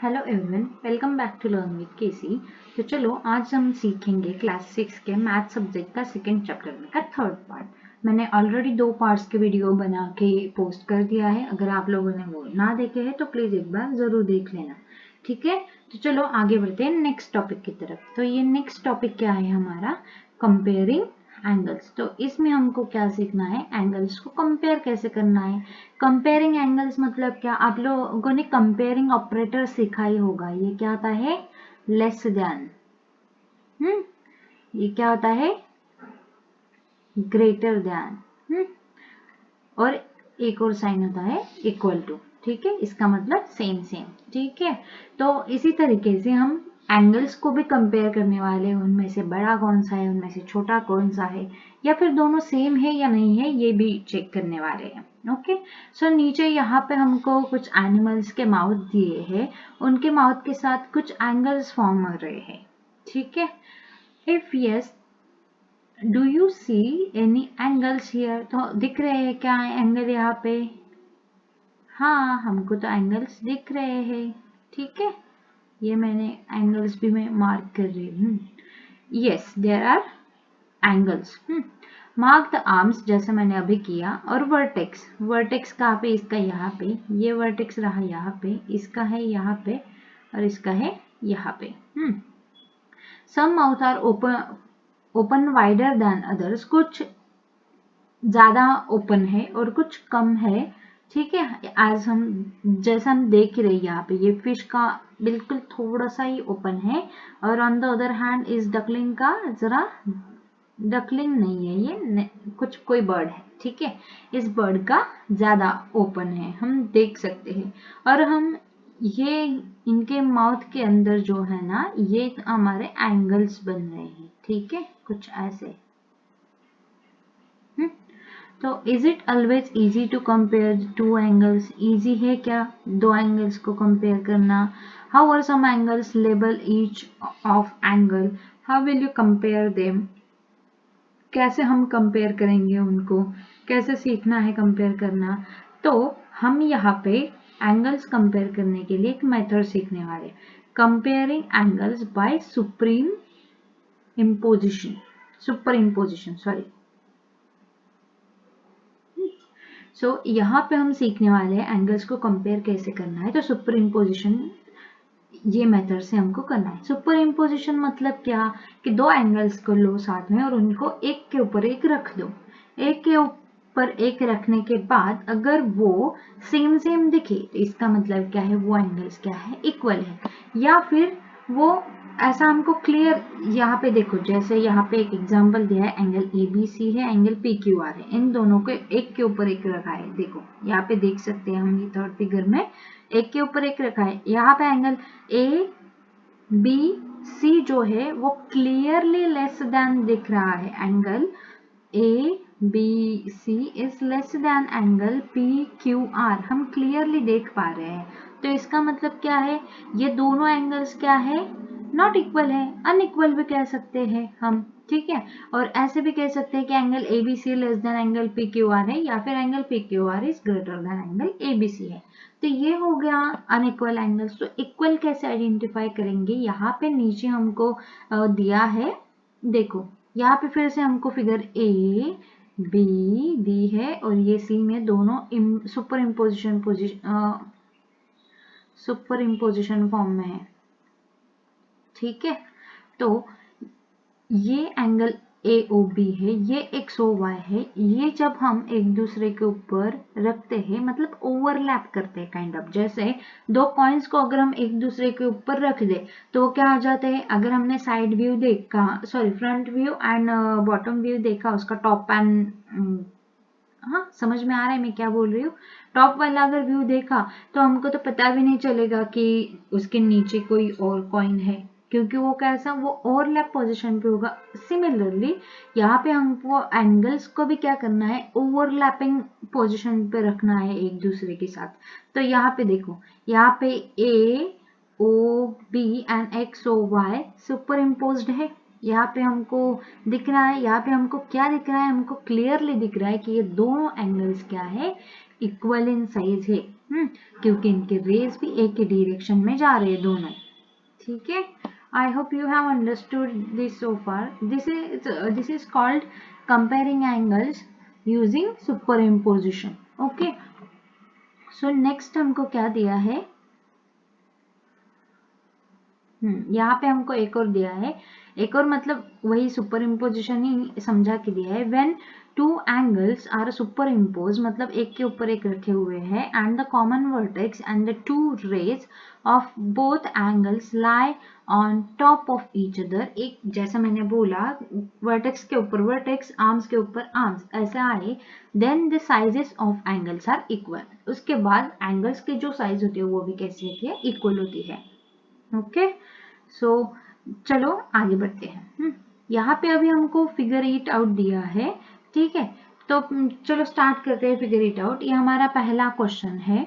Hello everyone, welcome back to learn with KC. तो चलो आज हम सीखेंगे क्लास 6 के मैथ सब्जेक्ट का सेकंड चैप्टर में का थर्ड पार्ट। मैंने ऑलरेडी 2 पार्ट्स के वीडियो बना के पोस्ट कर दिया है। अगर आप लोगों ने वो ना देखे हैं तो प्लीज एक बार जरूर देख लेना, ठीक है। तो चलो आगे बढ़ते हैं नेक्स्ट टॉपिक की तरफ। तो ये नेक्स्ट टॉपिक क्या है हमारा, कंपेयरिंग एंगल्स। तो इसमें हमको क्या सीखना है, एंगल्स को कंपेयर कैसे करना है। कंपेयरिंग एंगल्स मतलब क्या, आप लोगों ने कंपेयरिंग ऑपरेटर सीखा ही होगा। ये क्या होता है, लेस देन। ये क्या होता है, ग्रेटर देन। और एक और साइन होता है इक्वल टू, ठीक है। इसका मतलब सेम सेम, ठीक है। तो इसी तरीके से हम एंगल्स को भी कंपेयर करने वाले हैं। उनमें से बड़ा कौन सा है, उनमें से छोटा कौन सा है, या फिर दोनों सेम है या नहीं है, ये भी चेक करने वाले हैं। ओके, सो नीचे यहाँ पे हमको कुछ एनिमल्स के माउथ दिए हैं, उनके माउथ के साथ कुछ एंगल्स फॉर्म हो रहे हैं, ठीक है। If yes, do you see any angles here. तो दिख रहे हैं क्या एंगल यहाँ पे? हाँ, हमको तो एंगल्स दिख रहे हैं, ठीक है। ये मैंने एंगल्स भी मैं मार्क कर रही हूँ। Yes, there are angles. Mark the arms, जैसे मैंने अभी किया। और वर्टेक्स, वर्टेक्स कहाँ पे, इसका यहाँ पे, ये वर्टेक्स रहा यहाँ पे, इसका है यहाँ पे, और इसका है यहाँ पे। Some mouth are open wider than others, कुछ ज्यादा ओपन है और कुछ कम है, ठीक है। आज हम जैसा हम देख रहे हैं यहाँ पे, ये फिश का बिल्कुल थोड़ा सा ही ओपन है, और ऑन द अदर हैंड इस डकलिंग का जरा, डकलिंग नहीं है ये, कुछ कोई बर्ड है, ठीक है। इस बर्ड का ज्यादा ओपन है, हम देख सकते हैं। और हम ये इनके माउथ के अंदर जो है ना, ये हमारे एंगल्स बन रहे हैं, ठीक है, कुछ ऐसे। तो is it always easy to compare two angles, easy है क्या दो एंगल्स को कंपेयर करना। How are some angles, label each of angle, how will you compare them, कैसे हम कंपेयर करेंगे उनको, कैसे सीखना है कंपेयर करना। तो हम यहाँ पे एंगल्स कंपेयर करने के लिए एक मेथड सीखने वाले, comparing angles by superimposition, sorry. So यहाँ पे हम सीखने वाले हैं एंगल्स को कंपेयर कैसे करना है। तो सुपर इम्पोजिशन, ये मेथड से हमको करना है। सुपर इम्पोजिशन मतलब क्या, कि दो एंगल्स को लो साथ में और उनको एक के ऊपर एक रख दो। एक के ऊपर एक रखने के बाद अगर वो सेम सेम दिखे तो इसका मतलब क्या है, वो एंगल्स क्या है, इक्वल है। या फिर वो ऐसा हमको क्लियर, यहाँ पे देखो, जैसे यहाँ पे एक एग्जांपल दिया है, एंगल ABC है, एंगल PQR है, इन दोनों को एक के ऊपर एक रखा है। देखो यहाँ पे देख सकते हैं हम, ये थर्ड फिगर में एक के ऊपर एक रखा है। यहाँ पे एंगल ABC जो है वो क्लियरली लेस देन दिख रहा है, angle ABC is less than angle PQR, हम क्लियरली देख पा रहे हैं। तो इसका मतलब क्या है, ये दोनों एंगल्स क्या है, नॉट इक्वल है, अनइक्वल भी कह सकते हैं हम, ठीक है। और ऐसे भी कह सकते हैं कि angle ABC less than angle PQR है, या फिर angle PQR is greater than angle ABC है। तो ये हो गया अनइक्वल एंगल्स। तो इक्वल कैसे आइडेंटिफाई करेंगे, यहाँ पे नीचे हमको दिया है, देखो यहाँ पे फिर से हमको फिगर AB दी है और ये C में दोनों सुपर इम्पोजिशन फॉर्म में है, ठीक है। तो ये एंगल AOB है, ये XOY है। ये जब हम एक दूसरे के ऊपर रखते हैं, मतलब ओवरलैप करते हैं काइंड ऑफ, जैसे दो कॉइन्स को अगर हम एक दूसरे के ऊपर रख दे तो क्या आ जाते हैं, अगर हमने साइड व्यू देखा, sorry front view and bottom view देखा, उसका टॉप एंड, हाँ समझ में आ रहा है मैं क्या बोल रही हूँ। टॉप वाला अगर व्यू देखा तो हमको तो पता भी नहीं चलेगा कि उसके नीचे कोई और कॉइन है, क्योंकि वो कैसा, वो ओवरलैप पोजीशन पे होगा। सिमिलरली यहाँ पे हमको एंगल्स को भी क्या करना है, ओवरलैपिंग पोजीशन पे रखना है एक दूसरे के साथ। तो यहाँ पे देखो, यहाँ पे AOB and XOY super imposed है। यहाँ पे हमको दिख रहा है, यहाँ पे हमको क्या दिख रहा है, हमको क्लियरली दिख रहा है कि ये दोनों एंगल्स क्या है, इक्वल इन साइज है। क्योंकि इनके रेज भी एक ही डायरेक्शन में जा रहे हैं दोनों, ठीक है। I hope you have understood this so far. This is called comparing angles using super imposition. Okay, so next हमको क्या दिया है, यहाँ पे हमको एक और दिया है, एक और मतलब वही सुपर इम्पोजिशन ही समझा के दिया है। When two angles are superimpose, मतलब एक के ऊपर एक रखे हुए हैं, and the common vertex and the two rays of both angles lie on top of each other. एक जैसा मैंने बोला, वर्टेक्स के ऊपर वर्टेक्स, आर्म्स के ऊपर आर्म्स, ऐसा आए, then the sizes of angles are equal. उसके बाद एंगल्स की जो साइज होती है वो भी कैसी होती है, इक्वल होती है। ओके, सो चलो आगे बढ़ते हैं। यहाँ पे अभी हमको फिगर इट आउट दिया है, ठीक है। तो चलो स्टार्ट करते हैं फिगर इट आउट। ये हमारा पहला क्वेश्चन है।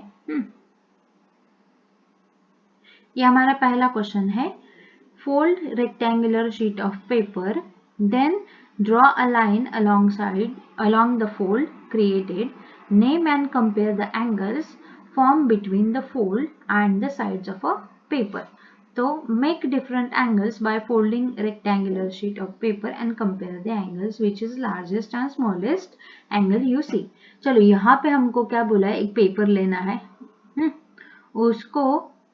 ये हमारा पहला क्वेश्चन है, fold rectangular sheet of paper, then draw a line along the fold created, name and compare the angles formed between the fold and the sides of a paper. तो make different angles by folding rectangular sheet of paper and compare the angles which is largest and smallest angle you see. चलो यहाँ पे हमको क्या बोला है, एक paper लेना है, उसको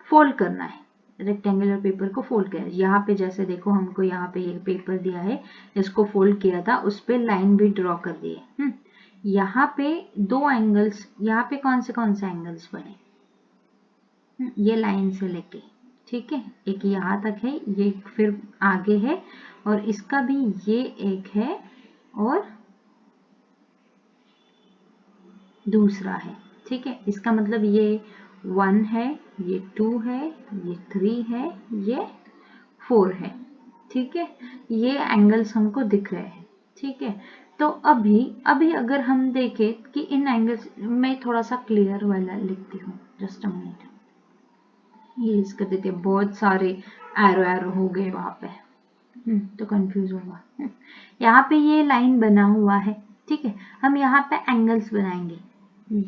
फोल्ड करना है, रेक्टेंगुलर पेपर को फोल्ड किया। यहाँ पे जैसे देखो, हमको यहाँ पे ये पेपर दिया है, इसको फोल्ड किया था, उस पे लाइन भी ड्रॉ कर दिए। यहाँ पे दो एंगल्स, यहाँ पे कौन से एंगल्स बने, ये लाइन से लेके, ठीक है, एक यहाँ तक है, ये फिर आगे है, और इसका भी ये एक है और दूसरा है, ठीक है। इसका मतलब ये 1 है, ये 2 है, ये 3 है, ये 4 है, ठीक है। ये एंगल्स हमको दिख रहे हैं, ठीक है। तो अभी अगर हम देखें कि इन एंगल्स में थोड़ा सा क्लियर वाला लिखती हूँ, जस्ट अ मिनट, ये इसका देते, बहुत सारे एरो हो गए वहां पे, तो कंफ्यूज होगा। यहाँ पे ये लाइन बना हुआ है, ठीक है। हम यहाँ पे एंगल्स बनाएंगे,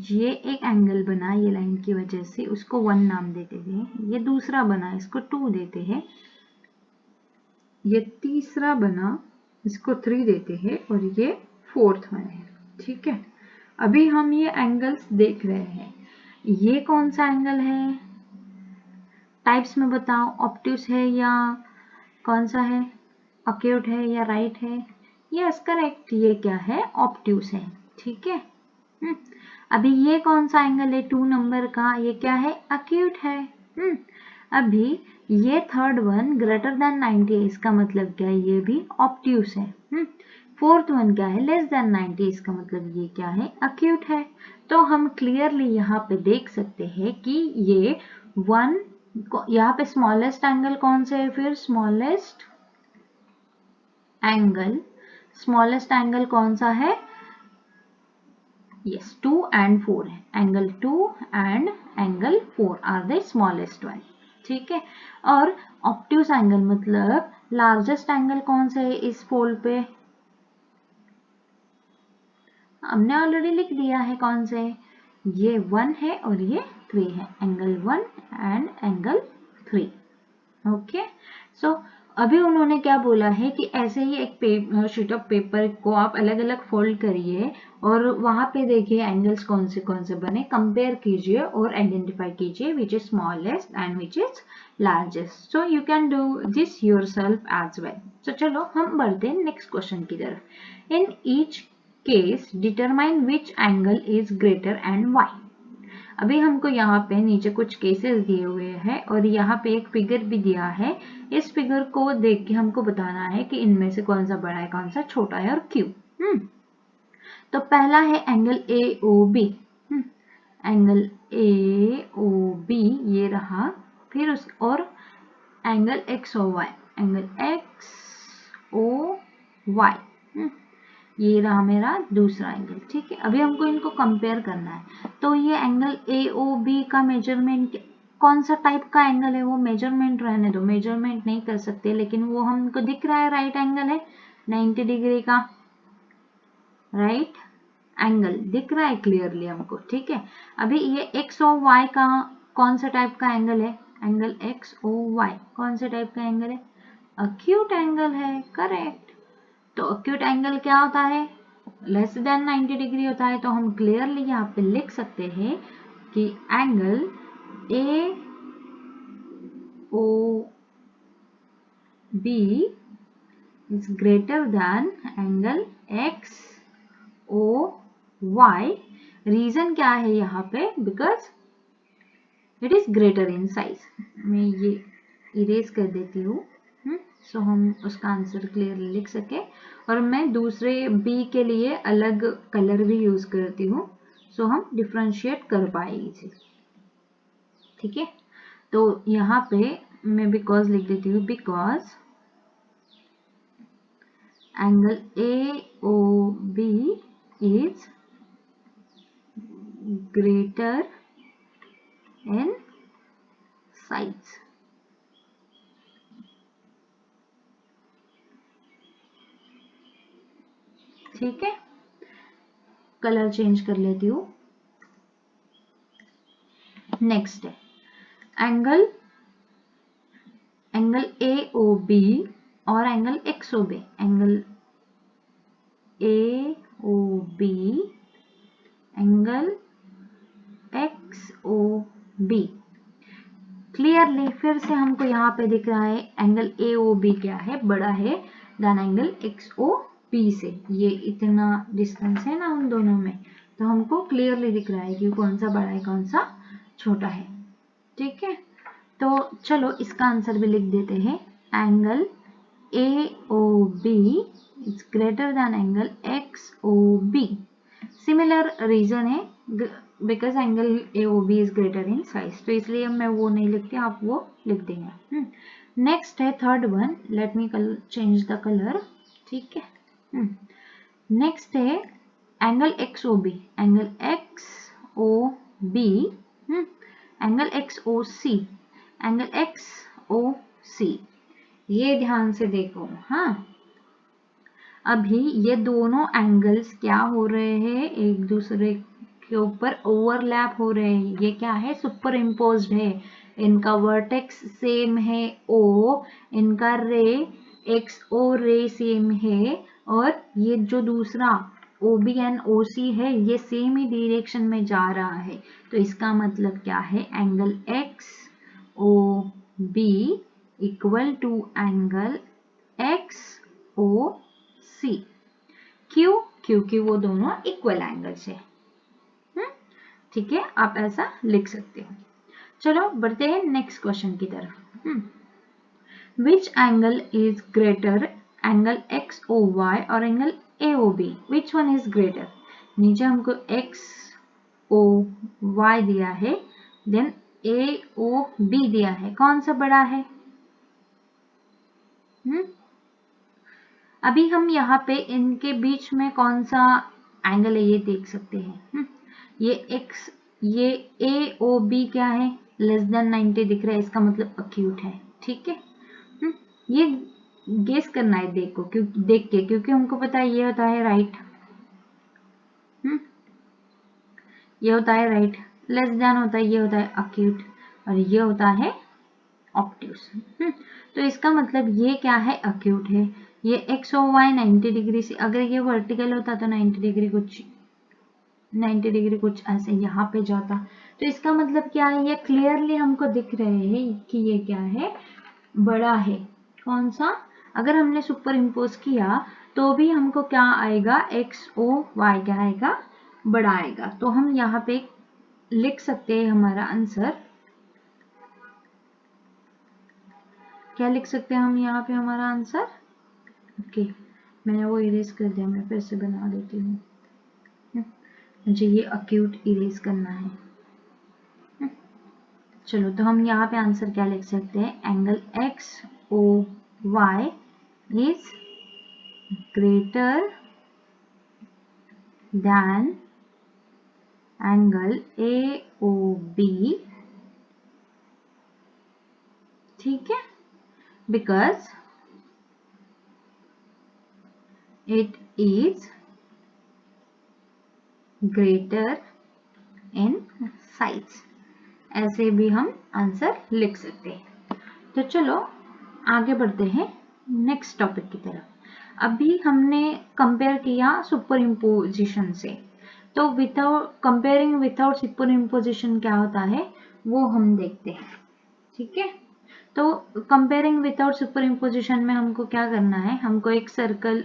ये एक एंगल बना ये लाइन की वजह से, उसको 1 नाम देते हैं। ये दूसरा बना, इसको 2 देते हैं। ये तीसरा बना, इसको 3 देते हैं, और ये 4th वन है, ठीक है। अभी हम ये एंगल्स देख रहे हैं, ये कौन सा एंगल है, टाइप्स में बताओ, ऑब्ट्यूस है या कौन सा है, अक्यूट है या राइट है? यस करेक्ट, ये क्या है, ऑब्ट्यूस है, ठीक है। अभी ये कौन सा एंगल है 2 नंबर का, ये क्या है, अक्यूट है। अभी ये थर्ड वन ग्रेटर देन 90 है, इसका मतलब क्या है, ये भी ऑब्ट्यूस है। 4th वन क्या है, लेस देन 90, इसका मतलब ये क्या है, अक्यूट है। तो हम क्लियरली यहाँ पे देख सकते हैं कि ये 1, यहाँ पे स्मॉलेस्ट एंगल कौन से है, फिर स्मॉलेस्ट एंगल कौन सा है, यस 2 and 4 है, angle 2 and angle 4 are the smallest one, ठीक है। और ऑब्ट्यूस एंगल मतलब लार्जेस्ट एंगल कौन सा है इस फोल्ड पे, हमने ऑलरेडी लिख दिया है कौन से, ये 1 है और ये 3 है, एंगल 1 and एंगल 3, ओके। सो अभी उन्होंने क्या बोला है कि ऐसे ही एक शीट ऑफ पेपर को आप अलग अलग फोल्ड करिए और वहां पे देखिए एंगल्स कौन से बने, कंपेयर कीजिए और आइडेंटिफाई कीजिए which is smallest and which is largest. So you can do this yourself as well. So चलो हम बढ़ते हैं नेक्स्ट क्वेश्चन की तरफ। In each case determine which angle is greater and why. अभी हमको यहाँ पे नीचे कुछ केसेस दिए हुए हैं और यहाँ पे एक फिगर भी दिया है। इस फिगर को देख के हमको बताना है कि इनमें से कौन सा बड़ा है कौन सा छोटा है और क्यों। तो पहला है एंगल AOB, एंगल AOB ये रहा, फिर उस और एंगल XOY, एंगल XOY ये रहा मेरा दूसरा एंगल, ठीक है। अभी हमको इनको कंपेयर करना है। तो ये एंगल AOB का मेजरमेंट कौन सा टाइप का एंगल है, वो मेजरमेंट रहने दो, मेजरमेंट नहीं कर सकते, लेकिन वो हमको दिख रहा है राइट एंगल है 90 डिग्री का, राइट। एंगल दिख रहा है क्लियरली हमको, ठीक है। अभी ये एक्स और वाई का कौन सा टाइप का एंगल है, एंगल एक्स ओ वाई कौन से टाइप का एंगल है, अक्यूट एंगल है, करेक्ट। तो अक्यूट एंगल क्या होता है, लेस देन 90 डिग्री होता है। तो हम क्लियरली यहाँ पे लिख सकते हैं कि angle A O B is greater than angle X O Y. Reason क्या है यहाँ पे, because it is greater in size. मैं ये इरेज कर देती हूँ सो हम उसका आंसर क्लियरली लिख सके। और मैं दूसरे बी के लिए अलग कलर भी यूज करती हूँ सो हम डिफ्रेंशिएट कर पाए इसे, ठीक है। तो यहाँ पे मैं बिकॉज लिख देती हूँ, because angle A O B is greater in size. ठीक है, कलर चेंज कर लेती हूँ। नेक्स्ट है एंगल ए ओ बी और angle X O B. Angle A O B angle X O B. Clearly फिर से हमको यहाँ पे दिख रहा है एंगल ए ओ बी क्या है, बड़ा है then angle X O B से। ये इतना डिस्टेंस है ना उन दोनों में, तो हमको क्लियरली दिख रहा है कि कौन सा बड़ा है कौन सा छोटा है, ठीक है। तो चलो इसका आंसर भी लिख देते हैं, angle A O B is greater than angle X O B. Similar reason है, because angle A O B is greater in size, तो इसलिए मैं वो नहीं लिखती, आप वो लिख देंगे। नेक्स्ट है third one, let me change the colour, ठीक है। नेक्स्ट है angle X O B, angle X O B, angle X O C, angle X O C. ये ध्यान से देखो, हाँ। अभी ये दोनों एंगल्स क्या हो रहे हैं, एक दूसरे के ऊपर ओवरलैप हो रहे हैं। ये क्या है, सुपर इम्पोज्ड है। इनका वर्टेक्स सेम है ओ, इनका रे एक्स ओ रे सेम है, और ये जो दूसरा ओ बी एंड ओ सी है ये सेम ही डायरेक्शन में जा रहा है। तो इसका मतलब क्या है, angle X O B equal to angle X O C. क्यों, क्योंकि वो दोनों इक्वल एंगल्स है, ठीक है। आप ऐसा लिख सकते हो। चलो बढ़ते हैं नेक्स्ट क्वेश्चन की तरफ। Which angle is greater, angle X O Y और angle A O B, which one is greater. नीचे हमको एक्स ओ वाई दिया है, देन ए ओ बी दिया है, कौन सा बड़ा है। अभी हम यहाँ पे इनके बीच में कौन सा एंगल है ये देख सकते हैं। ये एक्स, ये ए ओ बी क्या है, लेस देन 90 दिख रहा है, इसका मतलब अक्यूट है, ठीक है। ये गेस करना है देखो, देख के, क्योंकि हमको पता है ये होता है राइट, ये होता है राइट, लेस देन होता है, ये होता है अक्यूट, और ये होता है ऑब्ट्यूस। तो इसका मतलब ये क्या है, अक्यूट है। ये एक्स ओ वाई 90 डिग्री से, अगर ये वर्टिकल होता तो 90 डिग्री कुछ ऐसे यहाँ पे जाता। तो इसका मतलब क्या है, ये क्लियरली हमको दिख रहे हैं कि ये क्या है, बड़ा है। कौन सा, अगर हमने सुपर इम्पोज किया तो भी हमको क्या आएगा, एक्स ओ वाई क्या आएगा, बड़ा आएगा। तो हम यहाँ पे लिख सकते हैं हमारा आंसर, क्या लिख सकते हैं हम यहाँ पे हमारा आंसर। ओके, मैंने वो इरेज कर दिया, मैं फिर से बना देती हूँ, मुझे ये अक्यूट इरेज करना है। चलो, तो हम यहाँ पे आंसर क्या लिख सकते हैं, angle X O Y is greater than angle A O B, ठीक है, because it is greater in size, ऐसे भी हम आंसर लिख सकते हैं। तो चलो आगे बढ़ते हैं नेक्स्ट टॉपिक की तरफ। अभी हमने कंपेयर किया सुपर इम्पोजिशन से, तो without comparing without super imposition क्या होता है वो हम देखते हैं। ठीक है, तो कंपेयरिंग विदाउट सुपर इम्पोजिशन में हमको क्या करना है, हमको एक सर्कल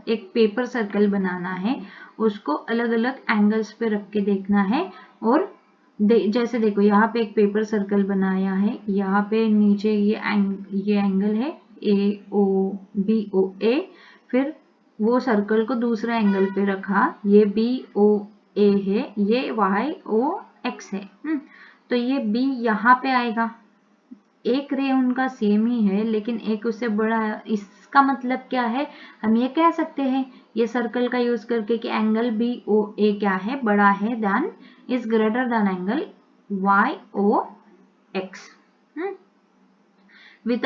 एक पेपर सर्कल बनाना है, उसको अलग अलग एंगल्स पे रख के देखना है। और जैसे देखो यहाँ पे एक पेपर सर्कल बनाया है, यहाँ पे नीचे ये एंगल है AOBOA, फिर वो सर्कल को दूसरे एंगल पे रखा, ये BOA है, ये YOX है। तो ये B यहाँ पे आएगा, एक रे उनका सेम ही है लेकिन एक उससे बड़ा है। इसका मतलब क्या है, हम ये कह सकते हैं ये सर्कल का यूज करके कि एंगल BOA क्या है, बड़ा है then is greater than angle YOX। With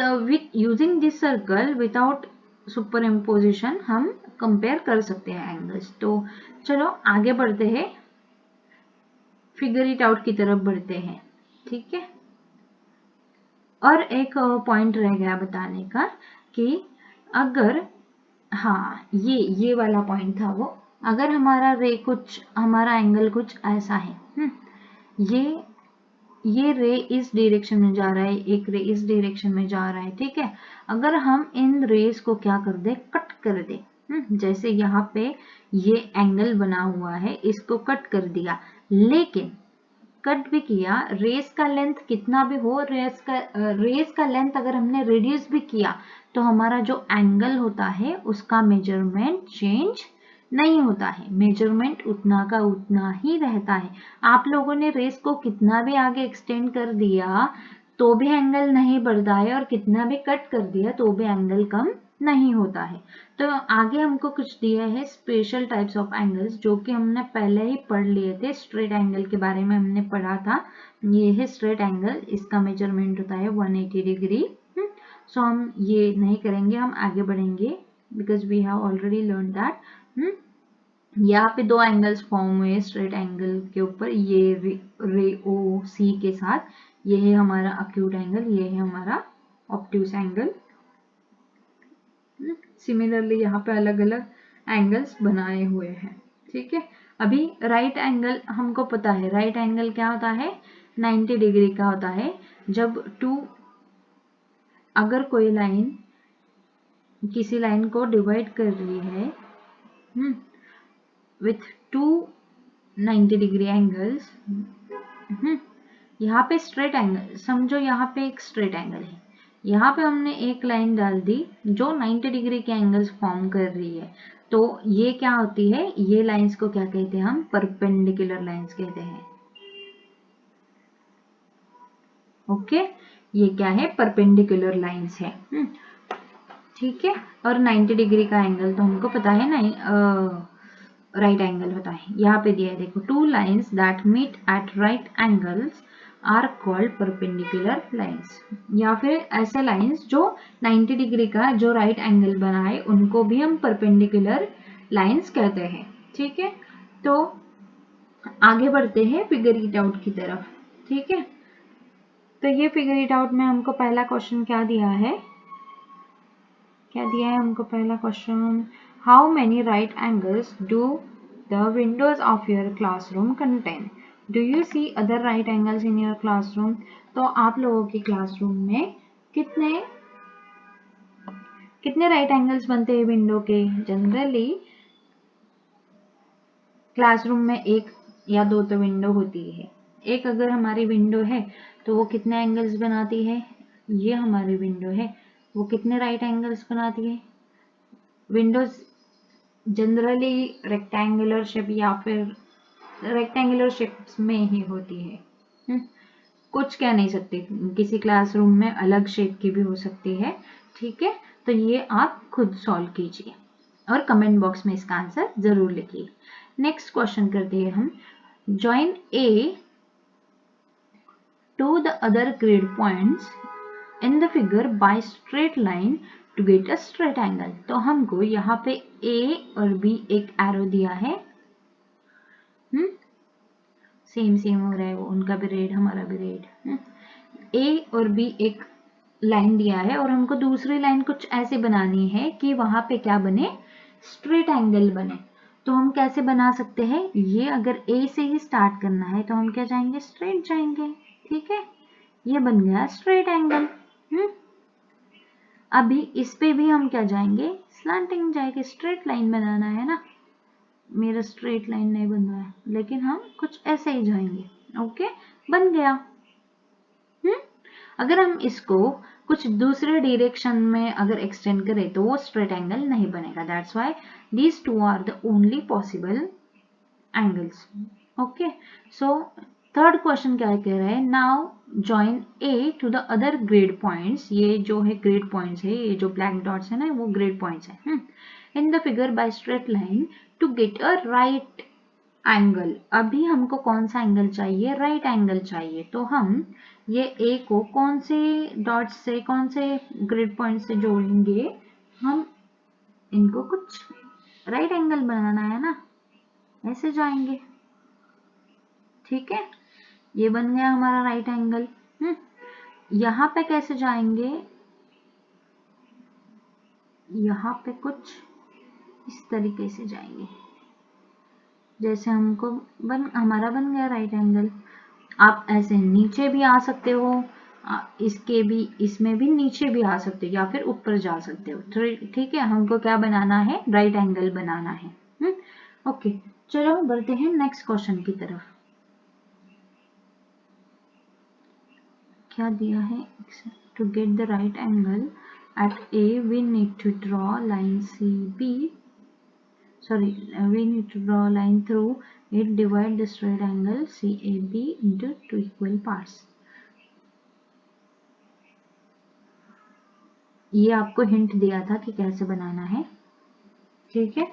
using this circle without superimposition हम कंपेयर कर सकते हैं एंगल्स। तो चलो आगे बढ़ते हैं, फिगर इट आउट की तरफ बढ़ते हैं। ठीक है, और एक पॉइंट रह गया बताने का कि अगर, हाँ ये वाला पॉइंट था वो, अगर हमारा एंगल कुछ ऐसा है, ये रे इस डायरेक्शन में जा रहा है, एक रे इस डायरेक्शन में जा रहा है। ठीक है, अगर हम इन रेस को क्या कर दे, कट कर दे, जैसे यहाँ पे ये एंगल बना हुआ है, इसको कट कर दिया, लेकिन कट भी किया, रेस का लेंथ कितना भी हो, रेस का लेंथ अगर हमने रिड्यूस भी किया तो हमारा जो एंगल होता है उसका मेजरमेंट चेंज नहीं होता है, मेजरमेंट उतना का उतना ही रहता है। आप लोगों ने रेस को कितना भी आगे एक्सटेंड कर दिया तो भी एंगल नहीं बढ़ता है, और कितना भी कट कर दिया तो भी एंगल कम नहीं होता है। तो आगे हमको कुछ दिया है स्पेशल टाइप्स ऑफ एंगल्स, जो कि हमने पहले ही पढ़ लिए थे। स्ट्रेट एंगल के बारे में हमने पढ़ा था, ये है स्ट्रेट एंगल, इसका मेजरमेंट होता है 180 डिग्री। सो हम ये नहीं करेंगे, हम आगे बढ़ेंगे because we have already learn that. यहाँ पे दो एंगल्स फॉर्म हुए स्ट्रेट एंगल के ऊपर, ये रे ओ सी के साथ, ये है हमारा अक्यूट एंगल, ये है हमारा ऑब्ट्यूस एंगल। सिमिलरली यहाँ पे अलग अलग एंगल्स बनाए हुए हैं। ठीक है, अभी राइट एंगल हमको पता है, राइट एंगल क्या होता है, 90 डिग्री का होता है। जब अगर कोई लाइन किसी लाइन को डिवाइड कर रही है विथ 90 डिग्री एंगल्स, यहाँ पे स्ट्रेट एंगल समझो, यहाँ पे एक स्ट्रेट एंगल है, यहाँ पे हमने एक लाइन डाल दी जो 90 डिग्री के एंगल्स फॉर्म कर रही है, तो ये क्या होती है, ये लाइंस को क्या कहते हैं हम, परपेंडिकुलर लाइंस कहते हैं। ओके, ये क्या है, परपेंडिकुलर लाइंस है। ठीक है, और 90 डिग्री का एंगल तो हमको पता है ना, राइट एंगल होता है। यहाँ पे दिया है देखो, two lines that meet at right angles are called perpendicular lines, या फिर ऐसे लाइंस जो 90 डिग्री का जो राइट एंगल बनाए उनको भी हम परपेंडिकुलर लाइंस कहते हैं। ठीक है, तो आगे बढ़ते हैं फिगर इट आउट की तरफ। ठीक है, तो ये फिगर इट आउट में हमको पहला क्वेश्चन क्या दिया है, हमको पहला question, how many right angles do the windows of your classroom contain, do you see other right angles in your classroom. तो आप लोगों की क्लासरूम में कितने राइट एंगल्स बनते हैं विंडो के। जनरली क्लासरूम में एक या दो तो विंडो होती है। एक अगर हमारी विंडो है तो वो कितने एंगल्स बनाती है, ये हमारी विंडो है, वो कितने राइट एंगल्स बनाती है। विंडोज जनरली रेक्टेंगुलर शेप या फिर रेक्टेंगुलर शेप्स में ही होती है। कुछ कह नहीं सकते, किसी क्लासरूम में अलग शेप की भी हो सकती है। ठीक है, तो ये आप खुद सॉल्व कीजिए और कमेंट बॉक्स में इसका आंसर जरूर लिखिए। नेक्स्ट क्वेश्चन करते हैं हम, join A to the other grid points in the figure by straight line to get a straight angle. तो हमको यहाँ पे ए और बी एक एरो दिया है, सेम सेम हो रहा है, वो उनका भी रेड हमारा भी रेड। ए और बी एक लाइन दिया है और हमको दूसरी लाइन कुछ ऐसे बनानी है कि वहां पे क्या बने, स्ट्रेट एंगल बने। तो हम कैसे बना सकते हैं, ये अगर ए से ही स्टार्ट करना है तो हम क्या जाएंगे, स्ट्रेट जाएंगे। ठीक है, ये बन गया स्ट्रेट एंगल। अभी इस पे भी हम क्या जाएंगे, स्लैंटिंग जाएंगे, स्ट्रेट लाइन बनाना है ना। मेरा स्ट्रेट लाइन नहीं बन रहा है, लेकिन हम कुछ ऐसे ही जाएंगे। ओके, बन गया। अगर हम इसको कुछ दूसरे डायरेक्शन में अगर एक्सटेंड करें तो वो स्ट्रेट एंगल नहीं बनेगा। That's why these two are the only possible angles. Okay, so third question क्या कह रहा है, now join A to the other grid points. ये जो है ग्रिड पॉइंट्स है, ये जो ब्लैक डॉट्स है ना, वो ग्रिड पॉइंट्स है in the figure by straight line to get a right angle. अभी हमको कौन सा एंगल चाहिए, राइट एंगल चाहिए। तो हम ये ए को कौन से डॉट से, कौन से ग्रिड पॉइंट से जोड़ेंगे, हम इनको कुछ राइट एंगल बनाना है ना, ऐसे जाएंगे। ठीक है, ये बन गया हमारा राइट एंगल। यहाँ पे कैसे जाएंगे, यहाँ पे कुछ इस तरीके से जाएंगे, जैसे हमको हमारा बन गया राइट एंगल। आप ऐसे नीचे भी आ सकते हो, इसके भी, इसमें भी नीचे भी आ सकते हो, या फिर ऊपर जा सकते हो। ठीक है, हमको क्या बनाना है, राइट एंगल बनाना है। ओके, चलो बढ़ते हैं नेक्स्ट क्वेश्चन की तरफ। क्या दिया है, to get the right angle at A we need to draw line C B, sorry, we need to draw a line through it, divide the straight angle CAB into two equal parts. ये आपको hint दिया था कि कैसे बनाना है। ठीक है,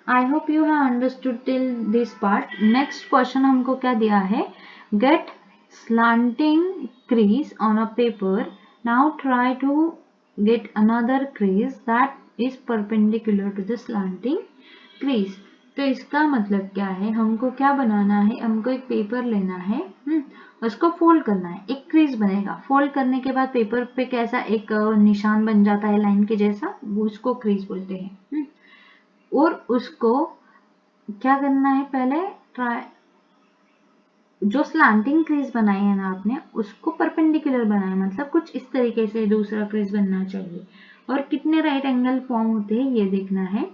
I hope you have understood till this part. Next question हमको क्या दिया है, gate slanting crease on a paper, now try to get another crease that is perpendicular to the slanting crease। तो इसका मतलब क्या है, हमको क्या बनाना है, हमको एक पेपर लेना है, उसको फोल्ड करना है, एक क्रीज बनेगा। फोल्ड करने के बाद पेपर पे कैसा एक निशान बन जाता है लाइन के जैसा, वो उसको क्रीज बोलते हैं। और उसको क्या करना है, पहले ट्राई, जो स्लैंटिंग क्रीज बनाई है ना आपने, उसको परपेंडिकुलर बनाया, मतलब कुछ इस तरीके से दूसरा क्रीज बनना चाहिए। और कितने राइट एंगल फॉर्म होते हैं ये देखना है।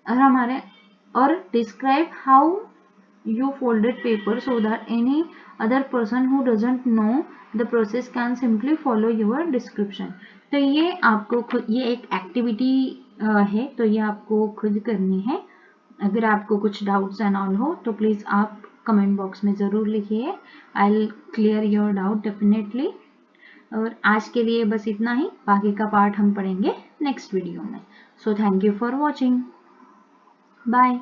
और हमारे, और describe how you folded paper so that any other person who doesn't know the process can simply follow your description। तो ये आपको खुद, ये एक एक्टिविटी है, तो ये आपको खुद करनी है। अगर आपको कुछ डाउट्स एंड ऑल हो तो प्लीज़ आप कमेंट बॉक्स में ज़रूर लिखिए, I will clear your doubt definitely. और आज के लिए बस इतना ही, बाकी का पार्ट हम पढ़ेंगे नेक्स्ट वीडियो में। So thank you for watching, bye.